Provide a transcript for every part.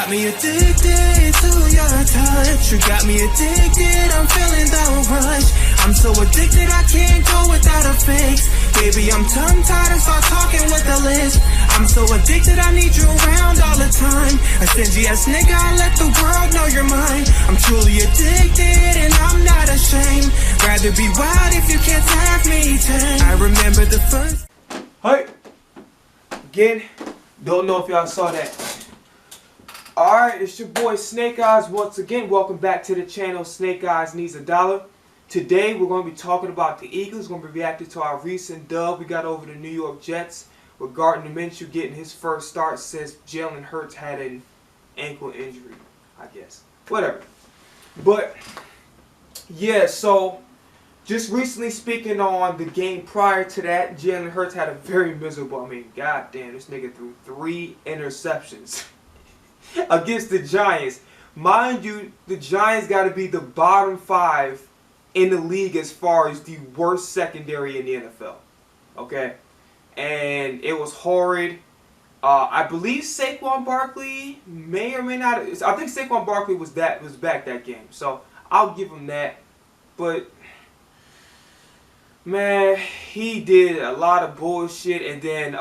got me addicted to your touch. You got me addicted, I'm feeling the rush. I'm so addicted I can't go without a fix. Baby, I'm tongue-tied and start talking with a lisp. I'm so addicted I need you around all the time. A stingy ass nigga, I let the world know you're mine. I'm truly addicted and I'm not ashamed. Rather be wild if you can't have me tame. I remember the first... Hey! Again, don't know if y'all saw that. Alright, it's your boy Snake Eyez once again. Welcome back to the channel. Snake Eyez Needs a Dollar. Today we're going to be talking about the Eagles. We're going to be reacting to our recent dub we got over the New York Jets with Gardner Minshew getting his first start since Jalen Hurts had an ankle injury, I guess. Whatever. But, yeah, so just recently speaking on the game prior to that, Jalen Hurts had a very miserable, goddamn, this nigga threw 3 interceptions against the Giants. Mind you, the Giants got to be the bottom 5 in the league as far as the worst secondary in the NFL. Okay? And it was horrid. I believe Saquon Barkley may or may not. I think Saquon Barkley was back that game. So I'll give him that. But man, he did a lot of bullshit, and then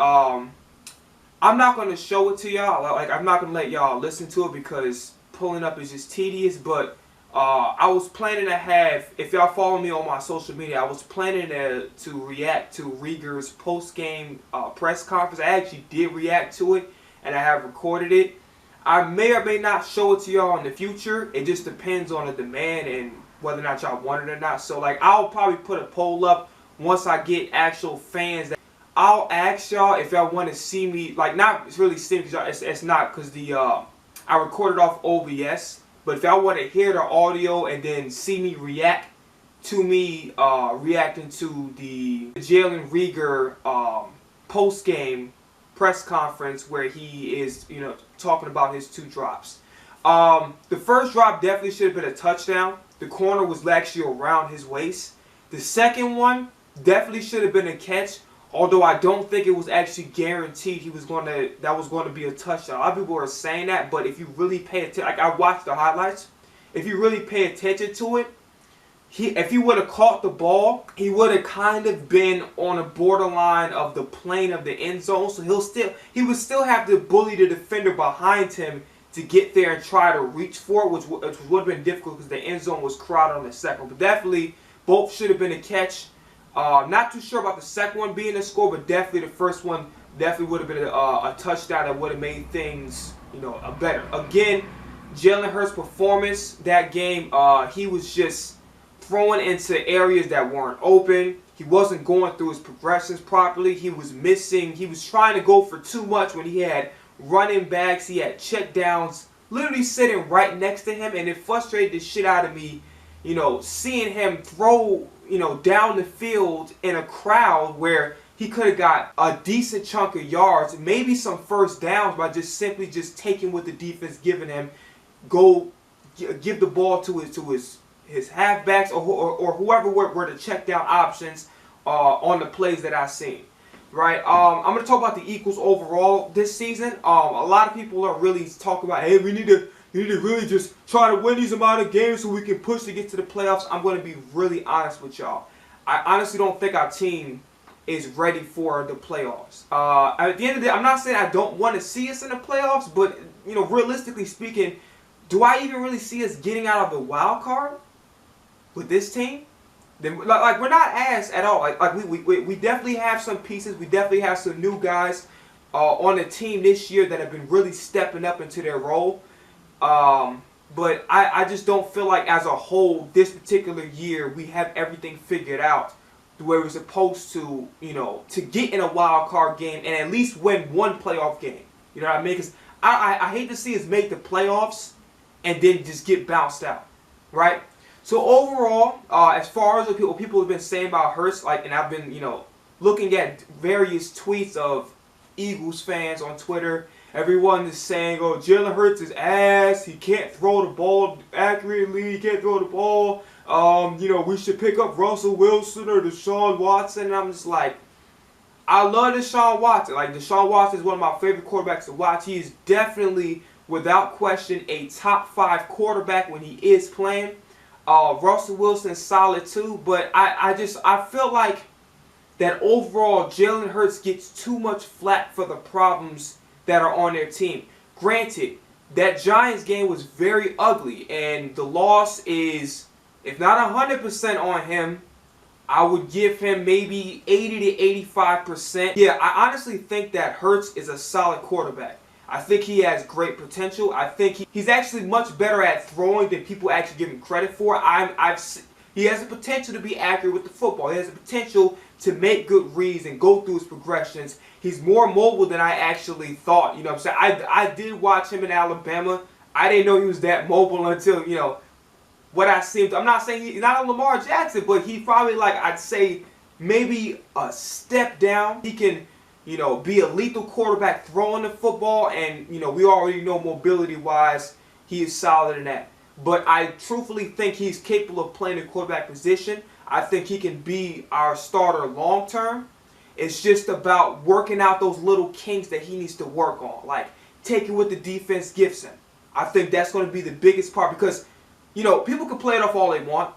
I'm not gonna show it to y'all. Like, I'm not gonna let y'all listen to it because pulling up is just tedious. But I was planning to have, if y'all follow me on my social media, I was planning to react to Rieger's post-game press conference. I actually did react to it, and I have recorded it. I may or may not show it to y'all in the future. It just depends on the demand and whether or not y'all want it or not. So, like, I'll probably put a poll up once I get actual fans. I'll ask y'all if y'all want to see me, like, not really see me, because it's not, because I recorded off OBS. But if y'all want to hear the audio and then see me react to me reacting to the Jalen Rieger post-game press conference where he is, talking about his 2 drops. The first drop definitely should have been a touchdown. The corner was actually around his waist. The second one definitely should have been a catch, although I don't think it was actually guaranteed that was going to be a touchdown. A lot of people are saying that, but if you really pay attention, like, I watched the highlights, if you really pay attention to it, if he would have caught the ball, he would have kind of been on a borderline of the plane of the end zone, so he would still have to bully the defender behind him to get there and try to reach for it, which would have been difficult because the end zone was crowded on the second. But definitely, both should have been a catch. Not too sure about the second one being a score, but definitely the first one definitely would have been a touchdown that would have made things, better. Again, Jalen Hurts' performance that game, he was just throwing into areas that weren't open. He wasn't going through his progressions properly. He was missing. He was trying to go for too much when he had running backs. He had check downs literally sitting right next to him, and it frustrated the shit out of me, seeing him throw, down the field in a crowd where he could have got a decent chunk of yards, maybe some first downs by simply taking what the defense giving him, go give the ball to his halfbacks or whoever were the check down options on the plays that I've seen. Right, I'm going to talk about the Eagles overall this season. A lot of people are really talking about, hey, we need to really just try to win these amount of games so we can push to get to the playoffs. I'm going to be really honest with y'all. I honestly don't think our team is ready for the playoffs. At the end of the day, I'm not saying I don't want to see us in the playoffs, but, realistically speaking, do I even really see us getting out of the wild card with this team? Then, like, we're not ass at all. Like we definitely have some pieces. We definitely have some new guys on the team this year that have been really stepping up into their role. But I just don't feel like as a whole this particular year we have everything figured out the way we're supposed to, to get in a wild card game and at least win one playoff game. You know what I mean? Because I hate to see us make the playoffs and then just get bounced out, right? So overall, as far as what people have been saying about Hurts, and I've been, looking at various tweets of Eagles fans on Twitter, everyone is saying, oh, Jalen Hurts is ass, he can't throw the ball accurately, he can't throw the ball, we should pick up Russell Wilson or Deshaun Watson, and I'm just like, I love Deshaun Watson. Like, Deshaun Watson is one of my favorite quarterbacks to watch. He is definitely without question, a top 5 quarterback when he is playing. Russell Wilson's solid too, but I feel like that overall Jalen Hurts gets too much flack for the problems that are on their team. Granted, that Giants game was very ugly, and the loss is, if not 100% on him, I would give him maybe 80 to 85%. Yeah, I honestly think that Hurts is a solid quarterback. I think he has great potential. I think he's actually much better at throwing than people actually give him credit for. He has the potential to be accurate with the football. He has the potential to make good reads and go through his progressions. He's more mobile than I actually thought. You know what I'm saying? I did watch him in Alabama. I didn't know he was that mobile until, you know, what I see. I'm not saying he's not a Lamar Jackson, but he probably, like, I'd say maybe a step down. He can, you know, be a lethal quarterback throwing the football, and, you know, we already know mobility-wise he is solid in that. But I truthfully think he's capable of playing the quarterback position. I think he can be our starter long term. It's just about working out those little kinks that he needs to work on, like taking what the defense gives him. I think that's going to be the biggest part because, you know, people can play it off all they want.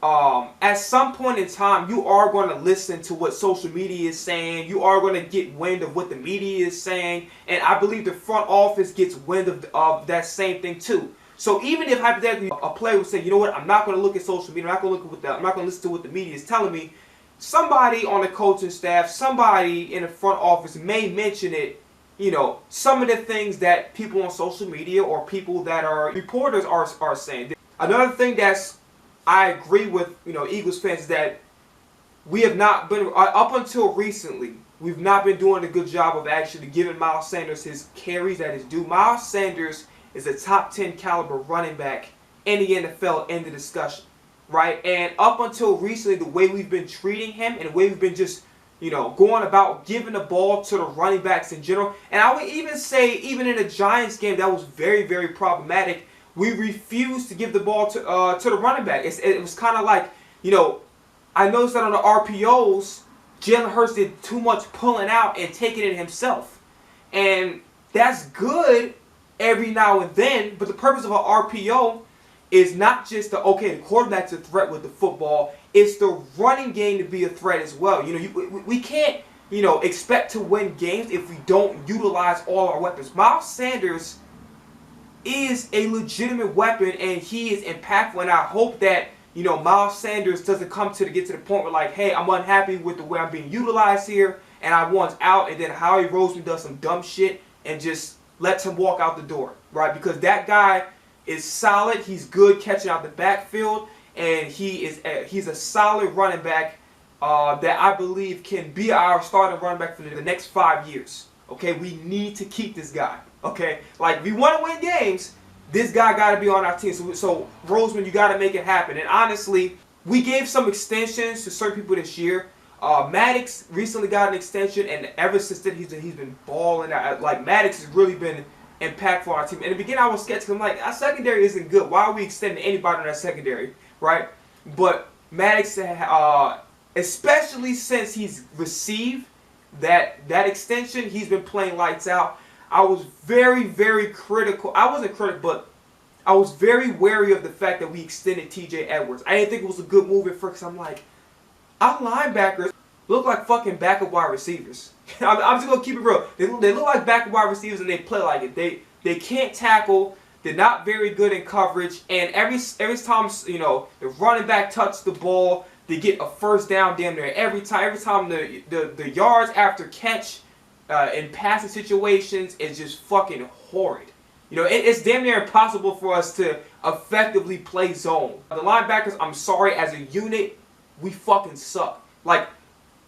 At some point in time, you are going to listen to what social media is saying. You are going to get wind of what the media is saying. And I believe the front office gets wind of that same thing too. So even if hypothetically a player would say, you know what, I'm not going to look at social media, I'm not going to listen to what the media is telling me, somebody on the coaching staff, somebody in the front office may mention it, you know, some of the things that people on social media or people that are reporters are saying. Another thing that's I agree with, you know, Eagles fans is that we have not been, up until recently, we've not been doing a good job of actually giving Miles Sanders his carries that is due. Miles Sanders is a top 10 caliber running back in the NFL in the discussion, right? And up until recently, the way we've been treating him and the way we've been just, you know, going about giving the ball to the running backs in general. And I would even say, even in the Giants game, that was very, very problematic. We refused to give the ball to the running back. It was kind of like, you know, I noticed that on the RPOs, Jalen Hurts did too much pulling out and taking it himself. And that's good every now and then, but the purpose of an RPO is not just the quarterback's a threat with the football, it's the running game to be a threat as well. You know, we can't, you know, expect to win games if we don't utilize all our weapons. Miles Sanders is a legitimate weapon and he is impactful, and I hope that, you know, Miles Sanders doesn't get to the point where, like, hey, I'm unhappy with the way I'm being utilized here and I want out, and then Howie Roseman does some dumb shit and just lets him walk out the door, right? Because that guy is solid. He's good catching out the backfield, and he's a solid running back that I believe can be our starting running back for the next 5 years. Okay, we need to keep this guy. Okay, like, if we want to win games, this guy got to be on our team. So Roseman, you got to make it happen. And honestly, we gave some extensions to certain people this year. Maddox recently got an extension, and ever since then he's been balling out. Like, Maddox has really been impactful on our team. In the beginning, I was skeptical. I'm like, our secondary isn't good. Why are we extending anybody in our secondary, right? But Maddox, especially since he's received that extension, he's been playing lights out. I was very, very critical. I wasn't critical, but I was very wary of the fact that we extended T.J. Edwards. I didn't think it was a good move at first. I'm like, our linebackers look like fucking backup wide receivers. I'm just going to keep it real. They look like backup wide receivers, and they play like it. They can't tackle. They're not very good in coverage. And every time, you know, the running back touches the ball, they get a first down damn near every time the yards after catch in passing situations is just fucking horrid. You know, it's damn near impossible for us to effectively play zone. The linebackers, I'm sorry, as a unit, we fucking suck. Like,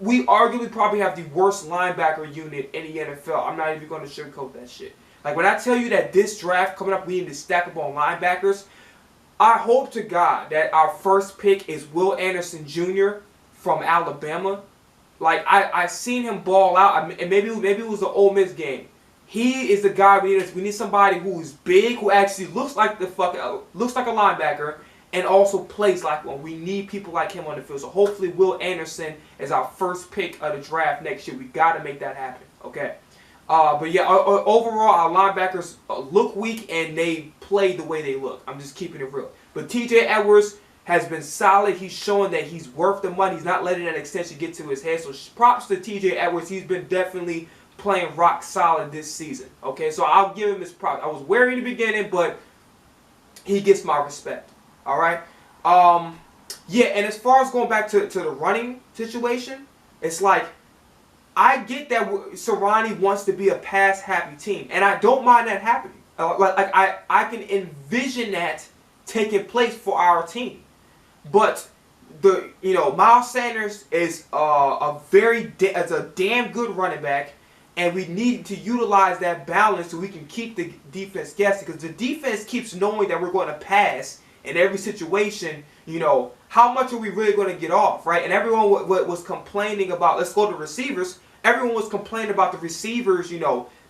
we arguably probably have the worst linebacker unit in the NFL. I'm not even going to sugarcoat that shit. Like, when I tell you that this draft coming up, we need to stack up on linebackers, I hope to God that our first pick is Will Anderson Jr. from Alabama. Like, I seen him ball out, and maybe it was the Ole Miss game. He is the guy we need. We need somebody who is big, who actually looks like a linebacker, and also plays like one. We need people like him on the field. So hopefully Will Anderson is our first pick of the draft next year. We got to make that happen. Okay. But yeah, overall, our linebackers look weak and they play the way they look. I'm just keeping it real. But TJ Edwards has been solid. He's showing that he's worth the money. He's not letting that extension get to his head. So props to TJ Edwards. He's been definitely playing rock solid this season. Okay, so I'll give him his props. I was wary in the beginning, but he gets my respect. All right. Yeah, and as far as going back to the running situation, it's like, I get that Sirianni wants to be a pass-happy team, and I don't mind that happening. I can envision that taking place for our team. But Miles Sanders is a damn good running back, and we need to utilize that balance so we can keep the defense guessing, because the defense keeps knowing that we're going to pass in every situation. How much are we really going to get off, right? And everyone was complaining about, let's go to receivers. Everyone was complaining about the receivers,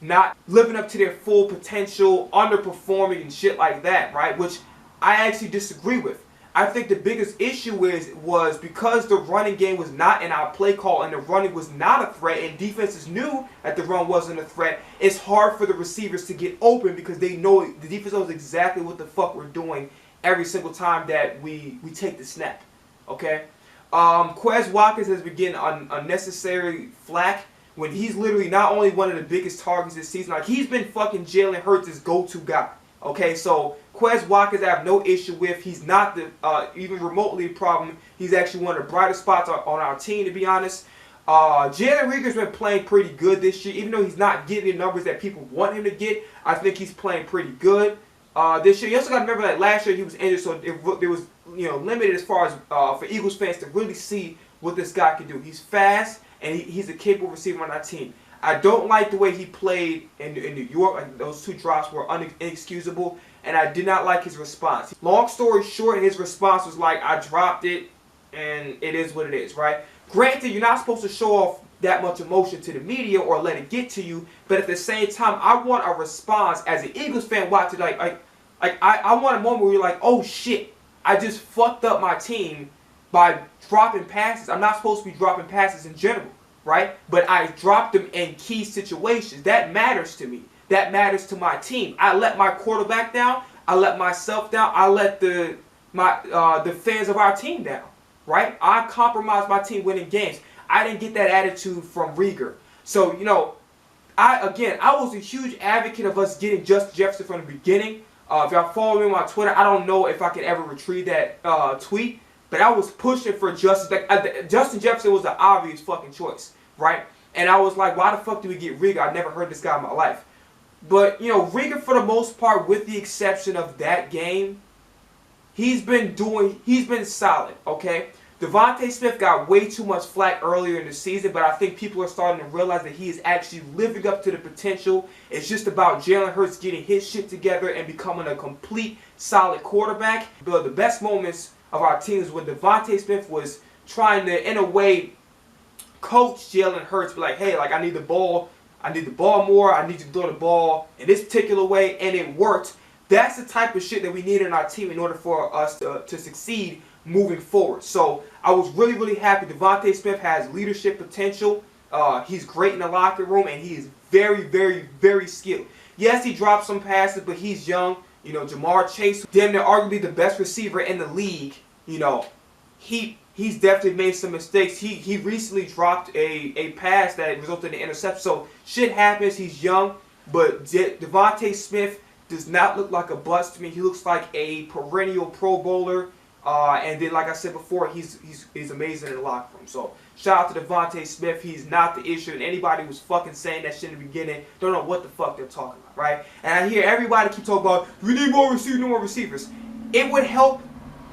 not living up to their full potential, underperforming and shit like that, right? Which I actually disagree with. I think the biggest issue was because the running game was not in our play call and the running was not a threat and defenses knew that the run wasn't a threat, it's hard for the receivers to get open because they know, the defense knows exactly what the fuck we're doing every single time that we take the snap, okay? Quez Watkins has been getting unnecessary flack when he's literally not only one of the biggest targets this season, like he's been fucking Jalen Hurts' go-to guy. Okay, so Quez Watkins I have no issue with. He's not the even remotely a problem. He's actually one of the brightest spots on our team, to be honest. Jalen Reagor's been playing pretty good this year, even though he's not getting the numbers that people want him to get. I think he's playing pretty good this year. You also got to remember that last year he was injured, so there was limited as far as for Eagles fans to really see what this guy can do. He's fast and he's a capable receiver on our team. I don't like the way he played in New York. Like, those two drops were inexcusable, and I did not like his response. Long story short, his response was like, I dropped it, and it is what it is, right? Granted, you're not supposed to show off that much emotion to the media or let it get to you, but at the same time, I want a response as an Eagles fan watching, I want a moment where you're like, oh shit, I just fucked up my team by dropping passes. I'm not supposed to be dropping passes in general, right? But I dropped them in key situations. That matters to me. That matters to my team. I let my quarterback down. I let myself down. I let the fans of our team down, right? I compromised my team winning games. I didn't get that attitude from Reagor. So, I was a huge advocate of us getting Justin Jefferson from the beginning. If y'all follow me on Twitter, I don't know if I could ever retrieve that tweet, but I was pushing for Justin. Justin Jefferson was the obvious fucking choice, right? And I was like, why the fuck do we get Reagor? I never heard this guy in my life. But, Reagor, for the most part, with the exception of that game, he's been solid, okay? Devontae Smith got way too much flack earlier in the season, but I think people are starting to realize that he is actually living up to the potential. It's just about Jalen Hurts getting his shit together and becoming a complete, solid quarterback. But the best moments of our team is when Devontae Smith was trying to, in a way, coach Jalen Hurts, be like, hey, I need the ball more, I need you to throw the ball in this particular way, and it worked. That's the type of shit that we need in our team in order for us to succeed moving forward. So I was really, really happy. Devontae Smith has leadership potential. He's great in the locker room, and he is very, very, very skilled. Yes, he dropped some passes, but he's young. Jamar Chase, damn near arguably the best receiver in the league. He's definitely made some mistakes. He recently dropped a pass that resulted in an interception. So shit happens. He's young, but Devontae Smith does not look like a bust to me. He looks like a perennial Pro Bowler. And then, like I said before, he's amazing in the locker room. So shout out to Devontae Smith. He's not the issue. And anybody who was fucking saying that shit in the beginning don't know what the fuck they're talking about, right? And I hear everybody keep talking about, we need more receivers. It would help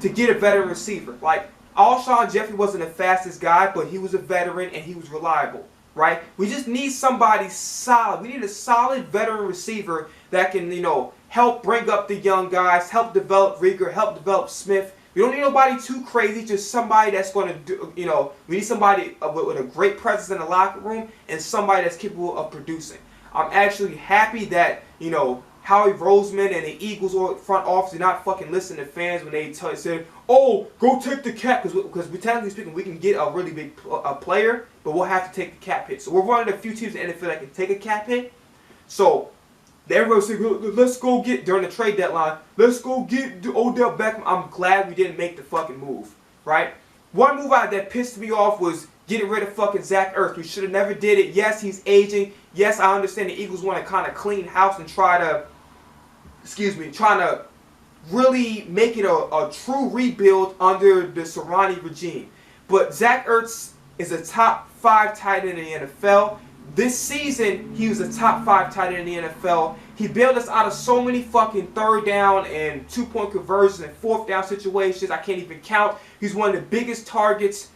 to get a veteran receiver. Like, Alshon Jeffrey wasn't the fastest guy, but he was a veteran and he was reliable, right? We just need somebody solid. We need a solid veteran receiver that can, help bring up the young guys, help develop Reagor, help develop Smith. We don't need nobody too crazy, just somebody that's going to do, we need somebody with a great presence in the locker room and somebody that's capable of producing. I'm actually happy that, Howie Roseman and the Eagles front office did not fucking listen to fans when they said, "Oh, go take the cap," because technically speaking, we can get a really big player, but we'll have to take the cap hit. So we're one of the few teams in the NFL that can take a cap hit. So everybody was saying, "Let's go get," during the trade deadline, "let's go get Odell Beckham." I'm glad we didn't make the fucking move, right? One move that pissed me off was getting rid of fucking Zach Ertz. We should have never did it. Yes, he's aging. Yes, I understand the Eagles want to kind of clean house and trying to really make it a true rebuild under the Sirianni regime. But Zach Ertz is a top 5 tight end in the NFL. This season, he was a top 5 tight end in the NFL. He bailed us out of so many fucking third down and 2-point conversions and fourth down situations. I can't even count. He's one of the biggest targets,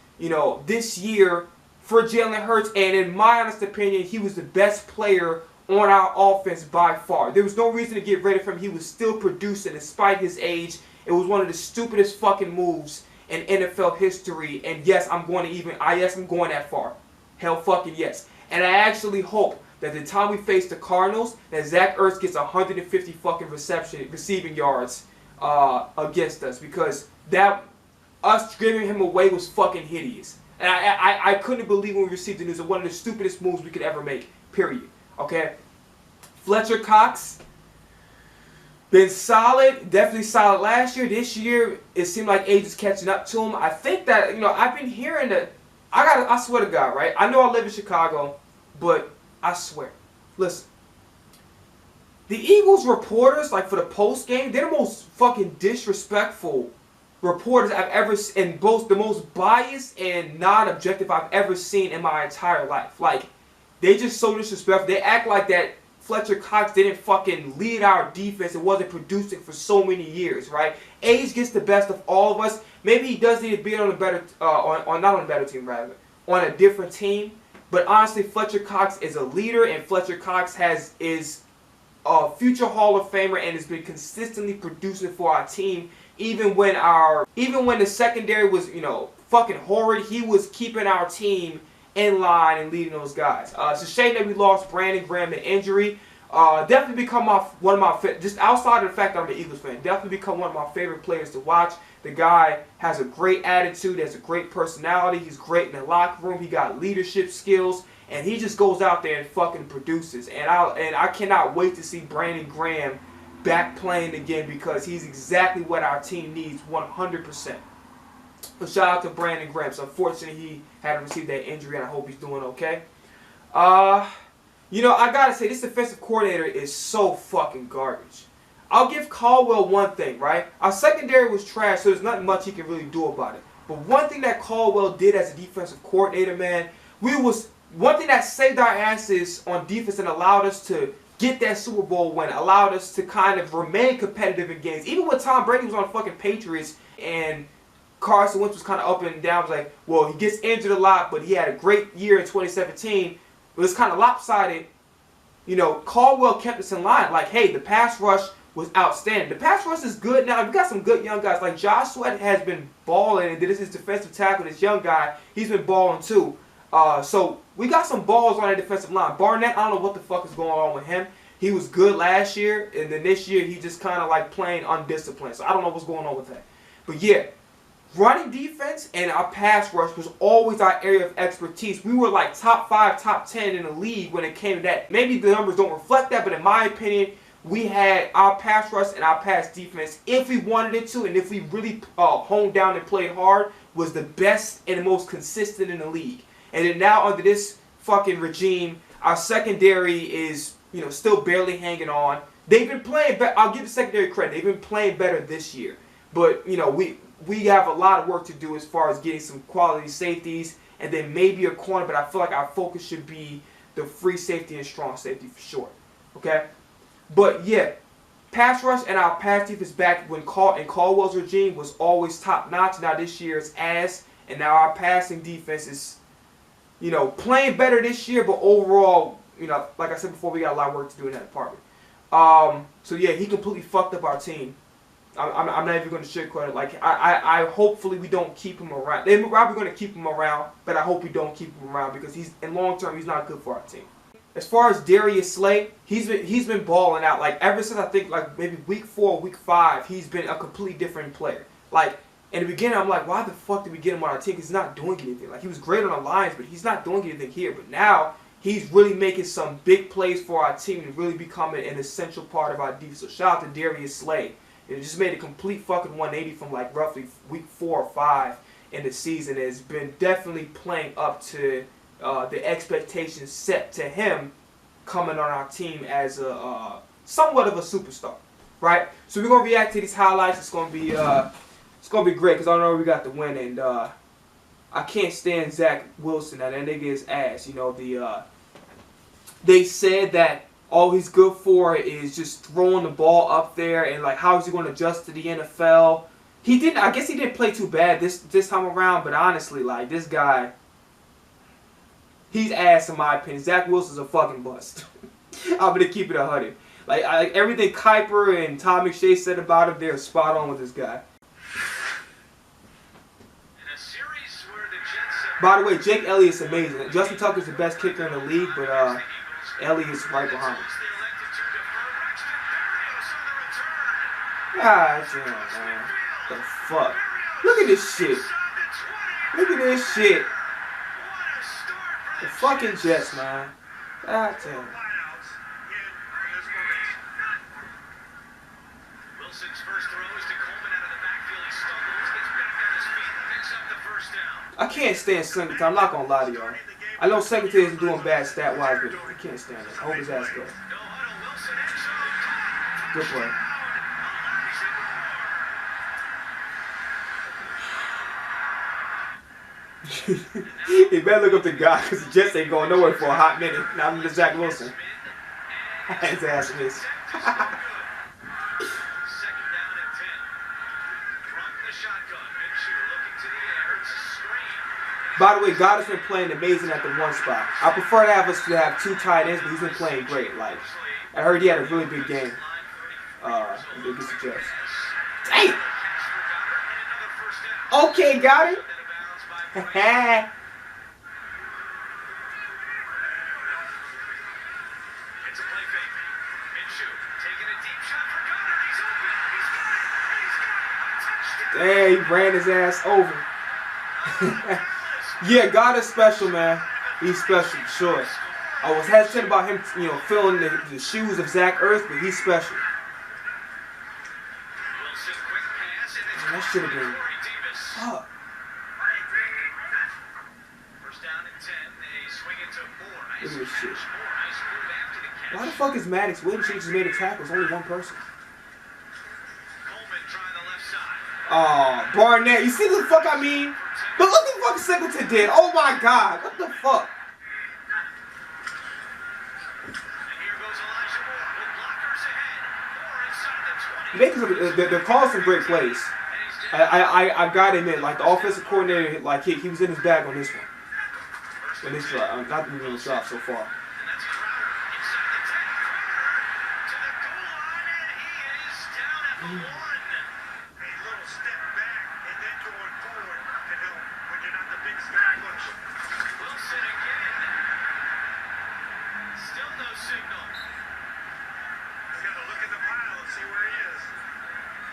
this year for Jalen Hurts. And in my honest opinion, he was the best player on our offense by far. There was no reason to get rid of him. He was still producing despite his age. It was one of the stupidest fucking moves in NFL history. And yes, I'm going that far. Hell fucking yes. And I actually hope that the time we face the Cardinals, that Zach Ertz gets 150 fucking receiving yards against us, because that us giving him away was fucking hideous. And I couldn't believe when we received the news of one of the stupidest moves we could ever make. Period. Okay. Fletcher Cox been solid, definitely solid last year. This year it seemed like Eyez is catching up to him. I think that I've been hearing that. I swear to God, right? I know I live in Chicago, but I swear. Listen. The Eagles reporters, like for the post game, they're the most fucking disrespectful reporters I've ever seen, and both the most biased and non-objective I've ever seen in my entire life. Like, they just so disrespectful. They act like that Fletcher Cox didn't fucking lead our defense and wasn't producing for so many years, right? Eyez gets the best of all of us. Maybe he does need to be on a better, not on a better team, rather, on a different team. But honestly, Fletcher Cox is a leader, and Fletcher Cox is a future Hall of Famer and has been consistently producing for our team. Even when the secondary was, fucking horrid, he was keeping our team in line and leading those guys. It's a shame that we lost Brandon Graham to injury. Definitely become one of my, just outside of the fact that I'm an Eagles fan, definitely become one of my favorite players to watch. The guy has a great attitude, has a great personality, he's great in the locker room, he got leadership skills, and he just goes out there and fucking produces. And I cannot wait to see Brandon Graham back playing again, because he's exactly what our team needs 100%. So shout out to Brandon Graham. So unfortunately he had received that injury, and I hope he's doing okay. I gotta say, this defensive coordinator is so fucking garbage. I'll give Caldwell one thing, right? Our secondary was trash, so there's nothing much he can really do about it. But one thing that Caldwell did as a defensive coordinator, man, one thing that saved our asses on defense and allowed us to get that Super Bowl win, allowed us to kind of remain competitive in games. Even when Tom Brady was on the fucking Patriots and Carson Wentz was kind of up and down, it was like, well, he gets injured a lot, but he had a great year in 2017. It was kind of lopsided. Caldwell kept us in line. Like, hey, the pass rush was outstanding. The pass rush is good now. We got some good young guys. Like, Josh Sweat has been balling, and this is defensive tackle, this young guy. He's been balling too. So we got some balls on our defensive line. Barnett, I don't know what the fuck is going on with him. He was good last year, and then this year he just kind of like playing undisciplined. So I don't know what's going on with that. But yeah, running defense and our pass rush was always our area of expertise. We were like top 5, top 10 in the league when it came to that. Maybe the numbers don't reflect that, but in my opinion, we had our pass rush and our pass defense, if we wanted it to, and if we really honed down and played hard, was the best and the most consistent in the league. And then now under this fucking regime, our secondary is, still barely hanging on. They've been playing better. I'll give the secondary credit. They've been playing better this year. But, we have a lot of work to do as far as getting some quality safeties and then maybe a corner, but I feel like our focus should be the free safety and strong safety for sure. Okay? But yeah, pass rush and our pass defense back in Caldwell's regime was always top notch. Now this year it's ass, and now our passing defense is, playing better this year, but overall, like I said before, we got a lot of work to do in that department. So yeah, he completely fucked up our team. I'm not even going to sugarcoat it. Like, I hopefully we don't keep him around. They're probably going to keep him around, but I hope we don't keep him around, because in long term, he's not good for our team. as far as Darius Slay, he's been balling out. Like ever since I think like maybe week 4, week 5, he's been a completely different player. Like in the beginning, I'm like, why the fuck did we get him on our team? 'Cause he's not doing anything. Like he was great on the Lions, but he's not doing anything here. But now he's really making some big plays for our team and really becoming an essential part of our defense. So shout out to Darius Slay. It just made a complete fucking 180 from like roughly week 4 or 5 in the season. It's been definitely playing up to the expectations set to him coming on our team as a somewhat of a superstar, right? So we're gonna react to these highlights. It's gonna be great because I know we got the win, and I can't stand Zach Wilson. That nigga is ass. You know they said that all he's good for is just throwing the ball up there, and like how is he going to adjust to the NFL? He didn't. I guess he didn't play too bad this time around, but honestly, like this guy, he's ass in my opinion. Zach Wilson's a fucking bust. I'm gonna keep it 100. Like everything Kuiper and Todd McShay said about him, they're spot on with this guy. By the way, Jake Elliott's amazing. Justin Tucker's the best kicker in the league, but Elliott's right behind him. God damn, man. The fuck? Look at this shit. Look at this shit. The fucking Jets, man. God damn. I can't stand Singleton. I'm not gonna lie to y'all. I know Singleton isn't doing bad stat-wise, but I can't stand it. I hope his ass goes. Good play. He better look up the guy because the Jets ain't going nowhere for a hot minute. Now I'm just Zach Wilson. His ass missed. By the way, God has been playing amazing at the one spot. I prefer to have us to have 2 tight ends, but he's been playing great. Like I heard he had a really big game against the Jets. Damn. Okay, got it. Damn, he ran his ass over. Yeah, God is special, man. He's special, sure. I was hesitant about him, you know, filling the shoes of Zach Ertz, but he's special. Man, that should have been. Fuck. Look at this shit. Why the fuck is Maddox waiting? She just made a tackle. It's only one person. Oh, Barnett. You see what the fuck I mean? But look at what Singleton did. Oh my God. What the fuck? They're calling some great plays. I gotta admit, like the offensive coordinator, like he was in his bag on this one. In this drive, not even on the shot so far.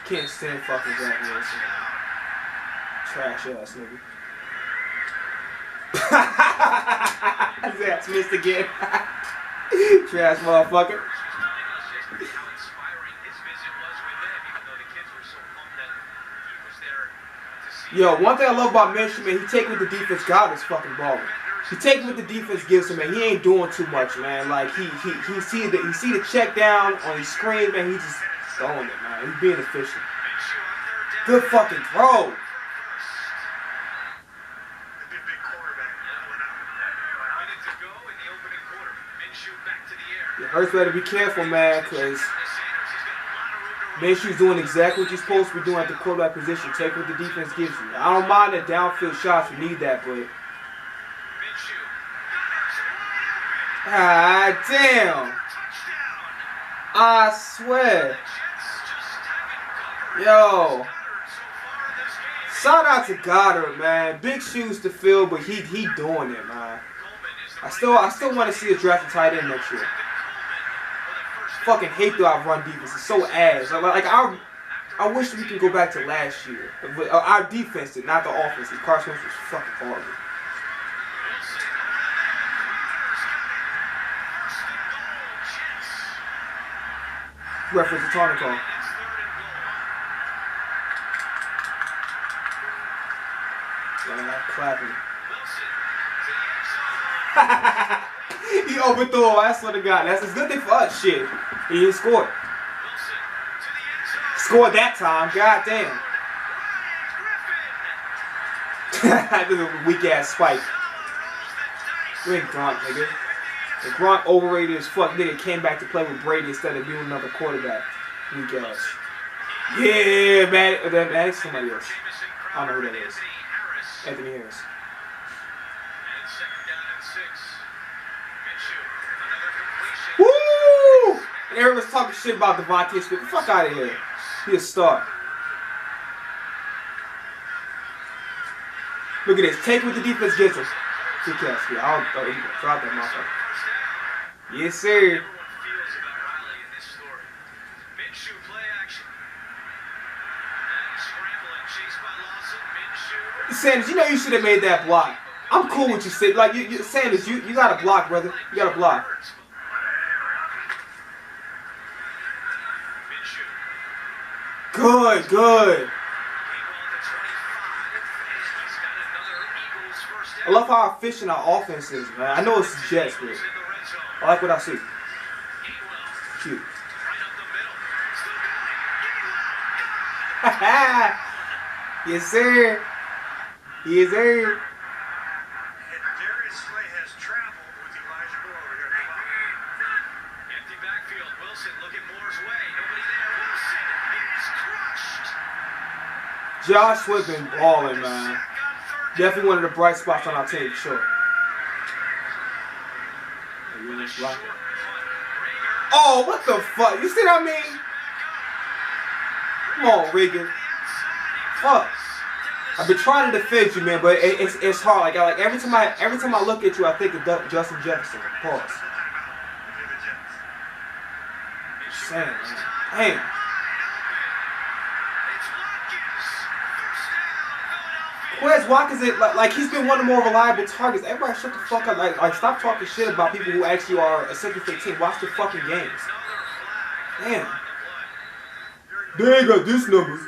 Can't stand fucking Zach Wilson. Trash ass nigga. His ass missed again. Trash motherfucker. Yo, one thing I love about Minshew, man, he take what the defense got his fucking ball. He take what the defense gives him, man. He ain't doing too much, man. Like he see the check down on his screen, man. He just throwing it, man. He's being efficient. Good fucking throw. Yeah, Hurts better be careful, man, because Minshew's doing exactly what you're supposed to be doing at the quarterback position. Take what the defense gives you. I don't mind the downfield shots. You need that, but ah, damn. I swear. Yo. Shout out to Goddard, man. Big shoes to fill, but he doing it, man. I still want to see a drafted tight end next year. Fucking hate the run defense. It's so ass. I wish we could go back to last year. Our defense did, not the offense. Carson Wentz was fucking horrible. Reference to taunting call. Clapping. He overthrew. I swear to God, that's a good thing for us. Shit, he didn't score. Scored that time. God damn. This is a weak ass spike. We ain't Gronk, nigga. The Gronk overrated as fuck. Nigga came back to play with Brady instead of being another quarterback. Weak ass. Yeah, man. That's somebody else. I don't know who that is. Anthony Harris. Woo! And everyone was talking shit about Devontae Smith. Get the fuck out of here. He a star. Look at this. Take what the defense gets him. Two catch. Yeah, I'll drop that motherfucker. Yes, sir. Sanders, you know you should have made that block. I'm cool with you, Sid. Like, Sanders, you got to block, brother. You got to block. Good, good. I love how efficient our offense is, man. I know it's the Jets, but I like what I see. Cute. Yes, sir. Yes, sir. Josh Swift been balling, man. Definitely one of the bright spots on our team, for sure. Oh, what the fuck? You see what I mean? Come on, Regan. Fuck. I've been trying to defend you, man, but it's hard. Like every time I look at you, I think of Justin Jefferson. Pause. Just saying, man. Damn. Whereas Watkins, like he's been one of the more reliable targets. Everybody shut the fuck up. Like stop talking shit about people who actually are essential for the team. Watch the fucking games. Damn. They ain't got this number.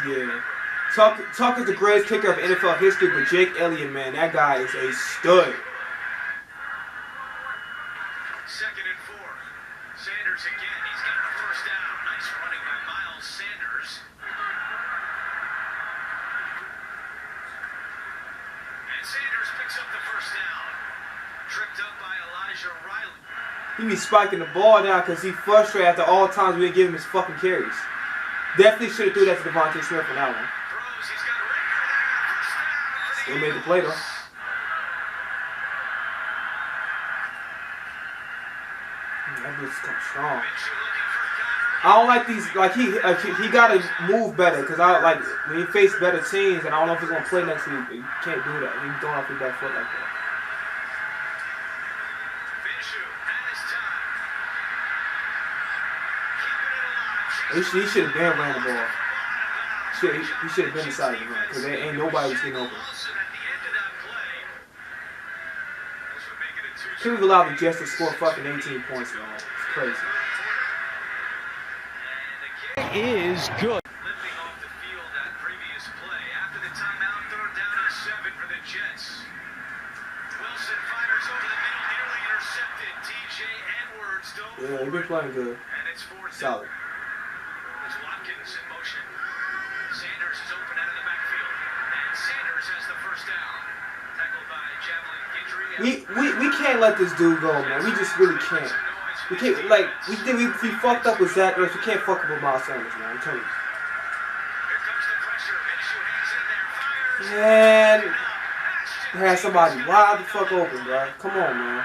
Yeah. Tuck is the greatest kicker of NFL history, but Jake Elliott, man, that guy is a stud. Second and 4. Sanders again. He's got the first down. Nice running by Miles Sanders. And Sanders picks up the first down. Tripped up by Elijah Riley. He be spiking the ball now because he's frustrated after all times we didn't give him his fucking carries. Definitely should have threw that to Devontae Smith on that one. Still made the play though. That bitch come strong. I don't like these. Like he gotta move better because I like when he face better teams, and I don't know if he's gonna play next week. He can't do that. He's throwing off his back foot like that. He should have been ran the ball. He should have been inside of the run because there ain't nobody was getting open. Should have allowed the Jets to score fucking 18 points, man. It's crazy. Is good. Limping off the field that previous play. After the timeout, 3rd down and 7 for the Jets. Wilson fires over the middle, nearly intercepted. TJ Edwards dove Yeah, he's been playing good. And it's 4th Solid. There's Watkins in motion. Sanders is open out of the backfield. And Sanders has the first down. Tackled by Javelin Guidry. We can't let this dude go, man. We just really can't. We can't, like, we fucked up with Zach Ertz. We can't fuck up with Miles Sanders, man. I'm telling you. Here comes the pressure. Minshew hangs in there, fires. Man, had somebody wide the fuck open, bro. Come on, man.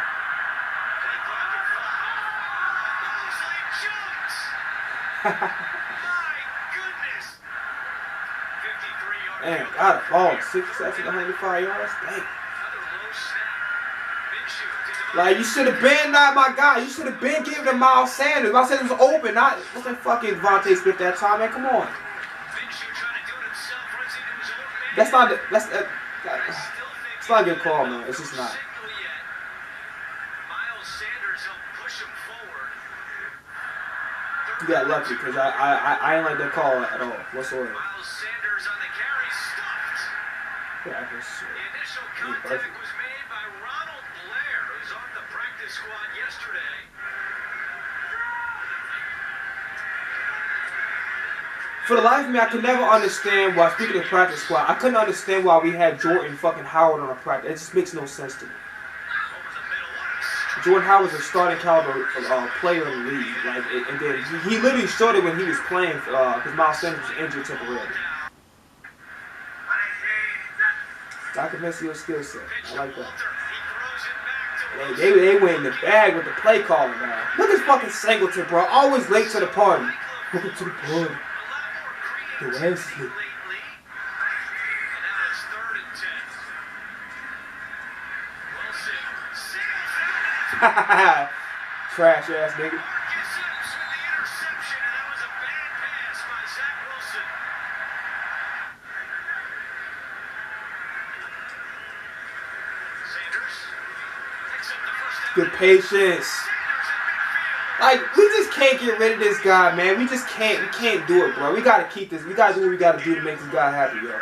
My goodness. Man, got a ball. 6 seconds, 105 yards. Dang. Like, you should have been not my guy. You should have been giving to Miles Sanders. Miles Sanders was open, not wasn't fucking Devontae Smith that time, man. Come on. That's not it's not a good call, man. It's just not. You got lucky because I ain't like that call at all whatsoever. Yeah, the initial contact was made by Ronald Blair, who's on the practice squad yesterday. For the life of me, I could never understand why, speaking of practice squad, I couldn't understand why we had Jordan fucking Howard on a practice. It just makes no sense to me. Jordan Howard's a starting caliber player in the league. Like, and then he literally showed it when he was playing because Miles Sanders was injured temporarily. Document your skill set. I like that. They went in the bag with the play calling now. Look at fucking Singleton, bro. Always late to the party. Welcome to the party. The Wesley. Trash ass nigga. Good patience. Like, we just can't get rid of this guy, man. We just can't. We can't do it, bro. We gotta keep this. We gotta do what we gotta do to make this guy happy, yo.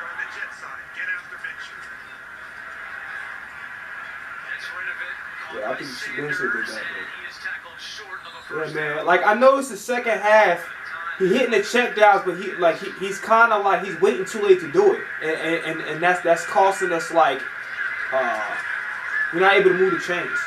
Yeah, I think Lynn should do that, bro. Yeah, man. Like, I noticed the second half, he hitting the check downs, but he's kind of like he's waiting too late to do it, and that's costing us, like, we're not able to move the chains.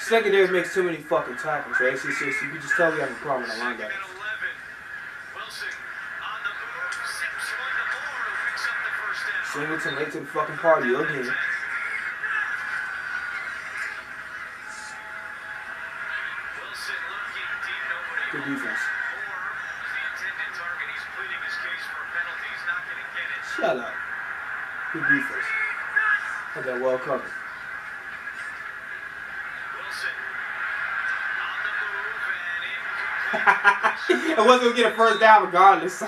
Secondary makes too many fucking tackles, right? So you can just tell we have a problem with the linebackers. Singleton late to the fucking party again. Good defense. Shut up. Good defense. Had that well covered. I wasn't going to get a first down regardless.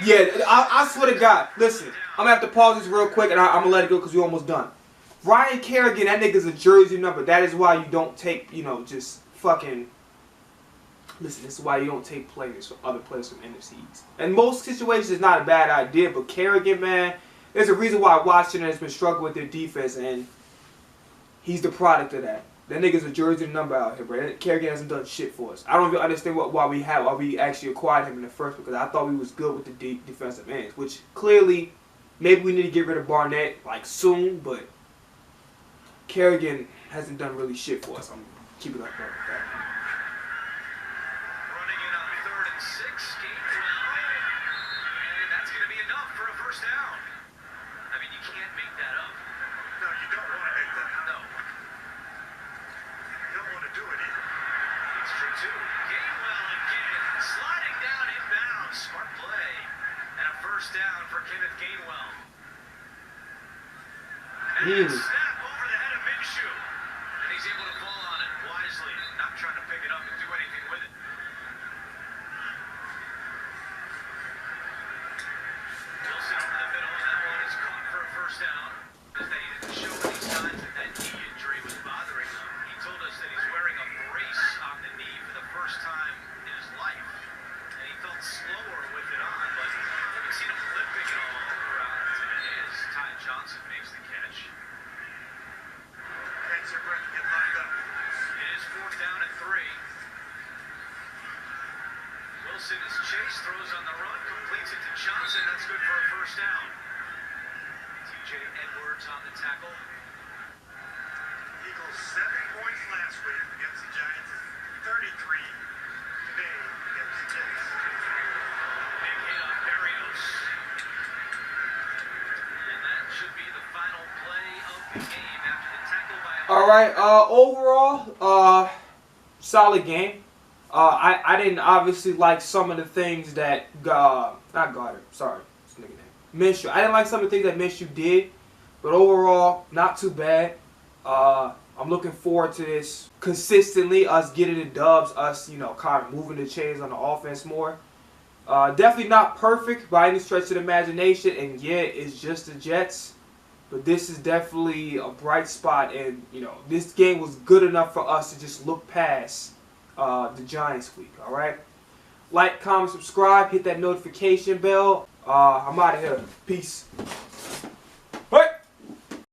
Yeah, I swear to God. Listen, I'm going to have to pause this real quick and I'm going to let it go because we're almost done. Ryan Kerrigan, that nigga's a jersey number. That is why you don't take, just fucking... Listen, this is why you don't take players from other players from NFCs. In most situations, it's not a bad idea, but Kerrigan, man, there's a reason why Washington has been struggling with their defense, and he's the product of that. That nigga's a jersey number out here, bro. Kerrigan hasn't done shit for us. I don't even understand why we actually acquired him in the first, because I thought we was good with the defensive ends, which clearly, maybe we need to get rid of Barnett, like, soon, but Kerrigan hasn't done really shit for us. I'm keeping up with that. Running in on 3rd and 6, and that's going to be enough for a first down. I mean, you can't make that up. No, you don't want to make that up. No. You don't want to do it either. It's true, too. Gainwell again, sliding down inbounds. Smart play. And a first down for Kenneth Gainwell. And snap over the head of Minshew. And he's able to fall on it wisely, not trying to pick it up and do anything with it. Wilson over the middle, and that one is caught for a first down. He didn't show any signs that knee injury was bothering him. He told us that he's wearing a brace on the knee for the first time in his life. And he felt slower with it on, but I haven't seen him limping at all around today as Ty Johnson makes the catch. chase, throws on the run, completes it to Johnson. That's good for a first down. TJ Edwards on the tackle. Eagles 7 points last week against the Giants, 33 today against the Jets. Big hit on Berrios. And that should be the final play of the game after the tackle by... All right. Overall, solid game. I didn't obviously like some of the things that not Goddard. Sorry, it's nigga name. Minshew. I didn't like some of the things that Minshew did, but overall, not too bad. I'm looking forward to this consistently. Us getting the dubs. Us, kind of moving the chains on the offense more. Definitely not perfect by any stretch of the imagination, and yeah, it's just the Jets. But this is definitely a bright spot, and this game was good enough for us to just look past the Giants week. All right, like, comment, subscribe, hit that notification bell. I'm out of here. Peace.